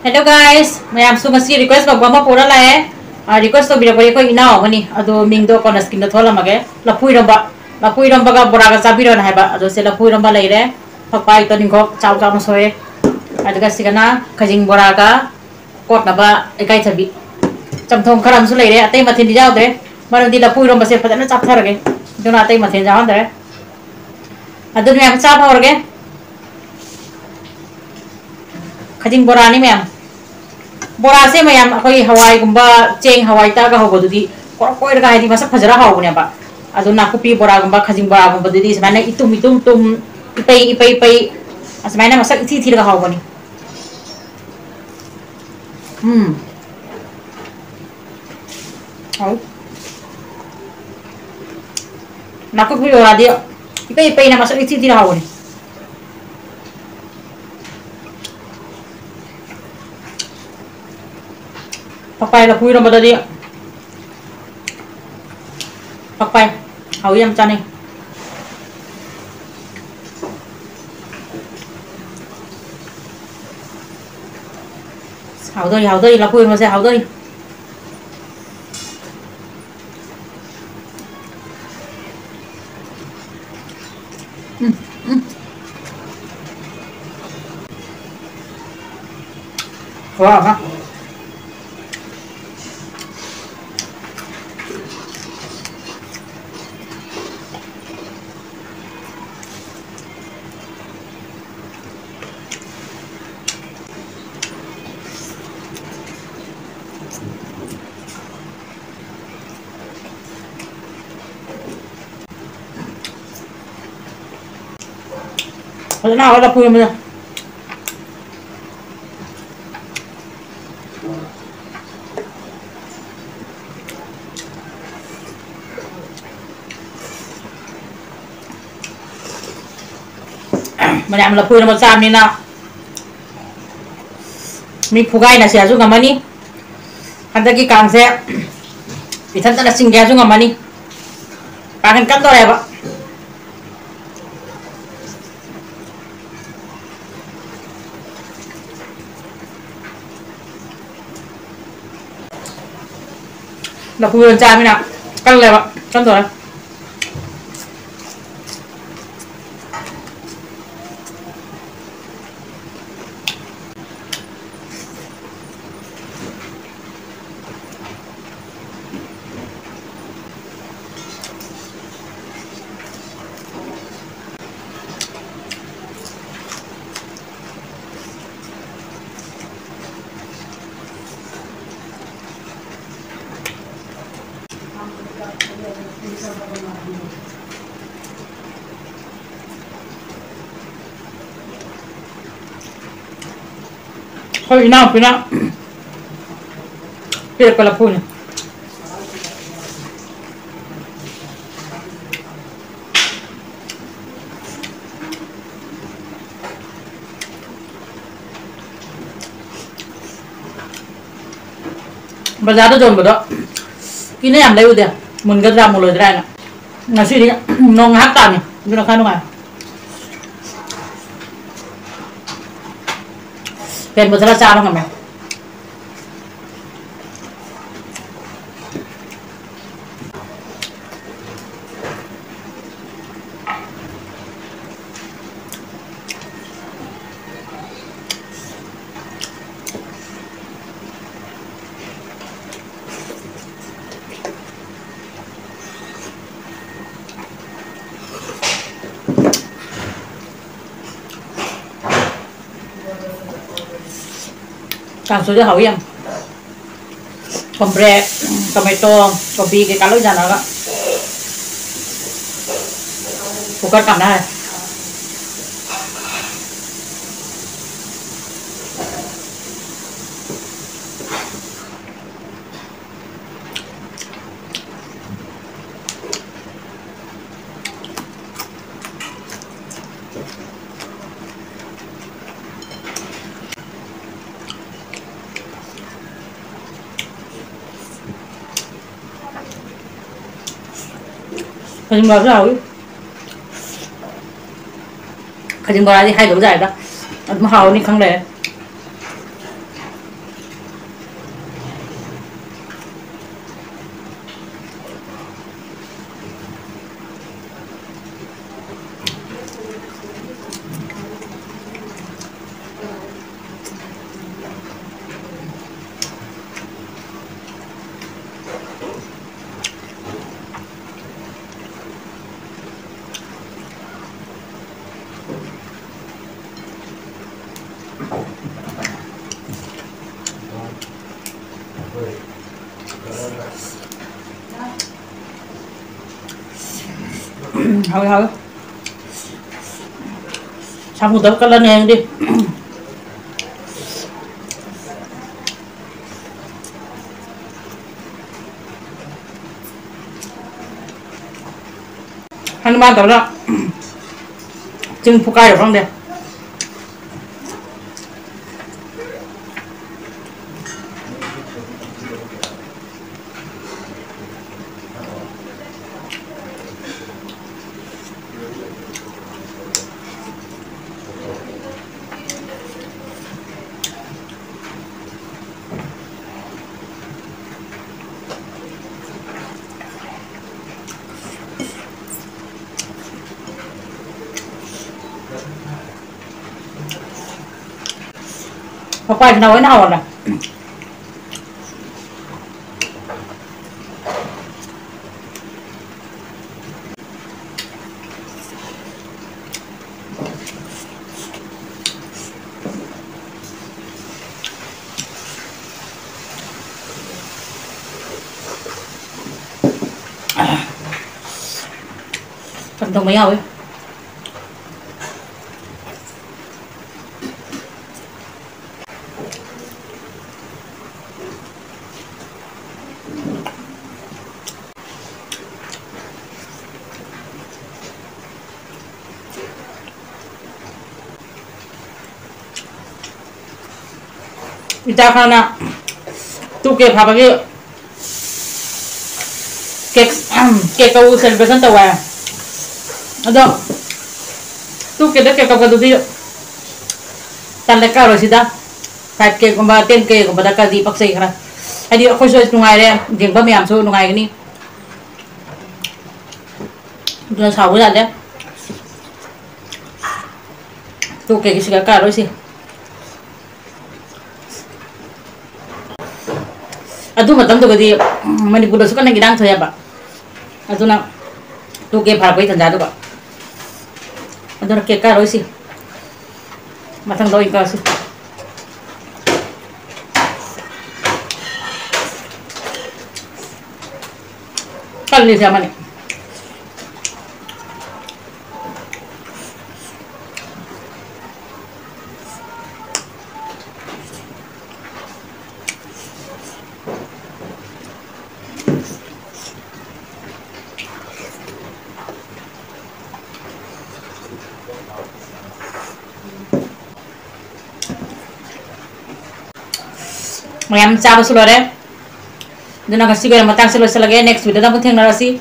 Hello guys, mayam su ngasi request ba ma pura la request to bira ko ina mani ado mingdo ko na skin do thola mage lapui ramba ga bora ga sabiro na heba ado se lapui ramba lai re papai to ningko chau chau no soe ado ga sigana khajing bora ga kot na ba ekai thabi chamthong kharam su lai re atei mathin di jaw de maram di lapui ramba se padana chap tharage dona atei mathin jaw de ado mayam chap horge khajing bora ni mayam bora se mayam akoi hawai gumba cheng hawai ta ga hobo dudi koi ga hidi masa phajara hawo ne ba adu nakupi bora gumba khajing bora gumba dudi samana itum ipai asmana masa ithi thir ga hawo ni au nakupi bora dia ipai na masa ithi thir hawo ni papai là phui rồi mà đây đi papai hầu em cho này hầu đây là phui mà sẽ hầu đây wow ha Hồi nào là phui mà làm là phui là một sam ni nào mi phugai na sia ju ngamani anda ki kang se pithan ta na singya ju ngamani pakan kan to re ba là phui cha mi nào kan le ba kan to re thôi nào bây giờ là phui này bây giờ nó dồn vào đó cái này làm đây bây giờ mình gấp ra một lời ra nè là suy đi nó ngáp tạm này như là khai nó ngoàiเป็นบุตรเจ้าแล้วกันไหมcàng số cho hậu em còn bre tomato kopi cái cá lối ra nó đó phụ cận cảm này khajing bora rồi khajing bora thì hay đúng giải đó mà hào đi không để 하고 자꾸 더 깔라내 근데 하는 말 더라 지금 부가요 그런데 Pokoknya nawain awal lah. Kentang mấy awal. Kita karena tuh kayak apa gitu kayak kau celebration tahu ya ada tuh kayak kau tuh dia tanleka harus dah kayak kombaten kayak kombatak di paksa ikhlas jadi aku sudah nungai deh jengba miam so nungai gini udah sawu aja tuh kayak sih kakak harus sih Aduh macam tu kadi Manipur tu kan nagidang saya pak. Aduh na tu ke bhar bai tanja tu pak. Aduh ke ka roi si. Matang doi ka si. Kali siapa ni? Mayam cabut sudah deh. Jangan kasih gue matang selesai lagi next video. Tapi thank you nasi.